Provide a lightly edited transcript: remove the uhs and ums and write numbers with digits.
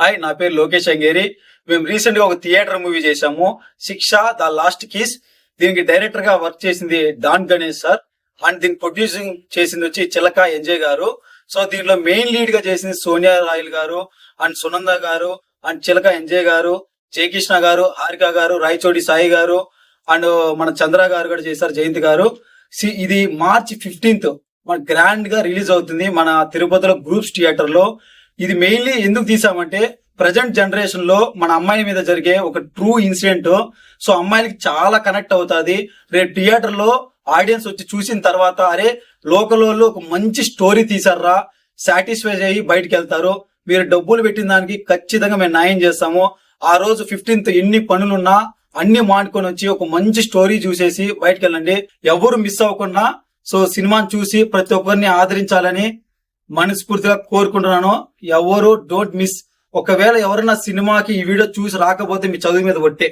Hi, నా పేరు లోకేష్ అంగేరి. మేము రీసెంట్ గా ఒక థియేటర్ మూవీ చేశాము, శిక్ష ద లాస్ట్ కిస్. దీనికి డైరెక్టర్ గా వర్క్ చేసింది డాన్ గణేష్ సార్, అండ్ దీన్ని ప్రొడ్యూసింగ్ చేసింది వచ్చి చిలక ఎంజయ్ గారు. సో దీంట్లో మెయిన్ లీడ్ గా చేసింది సోనియా రాయల్ గారు, అండ్ సునంద గారు, అండ్ చిలక ఎంజయ్ గారు, జయకృష్ణ గారు, హారిక గారు, రాయచోటి సాయి గారు, అండ్ మన చంద్ర గారు కూడా చేశారు, జయంతి గారు. ఇది మార్చి 15th మన గ్రాండ్ గా రిలీజ్ అవుతుంది మన తిరుపతిలో గ్రూప్స్ థియేటర్ లో. ఇది మెయిన్లీ ఎందుకు తీసామంటే ప్రజెంట్ జనరేషన్ లో మన అమ్మాయి మీద జరిగే ఒక ట్రూ ఇన్సిడెంట్. సో అమ్మాయిలకి చాలా కనెక్ట్ అవుతాది. రేపు థియేటర్ లో ఆడియన్స్ వచ్చి చూసిన తర్వాత అరే లోకల్ వాళ్ళు ఒక మంచి స్టోరీ తీసారా, సాటిస్ఫై అయ్యి బయటకు వెళ్తారు. మీరు డబ్బులు పెట్టిన దానికి ఖచ్చితంగా మేము న్యాయం చేస్తాము. ఆ రోజు 15th ఎన్ని పనులున్నా అన్ని మానుకొని వచ్చి ఒక మంచి స్టోరీ చూసేసి బయటకు వెళ్ళండి. ఎవరు మిస్ అవ్వకుండా సో సినిమాని చూసి ప్రతి ఒక్కరిని ఆదరించాలని మనస్ఫూర్తిగా కోరుకుంటున్నాను. ఎవరు డోంట్ మిస్. ఒకవేళ ఎవరైనా సినిమాకి ఈ వీడియో చూసి రాకపోతే మీ చదువు మీద ఒట్టే.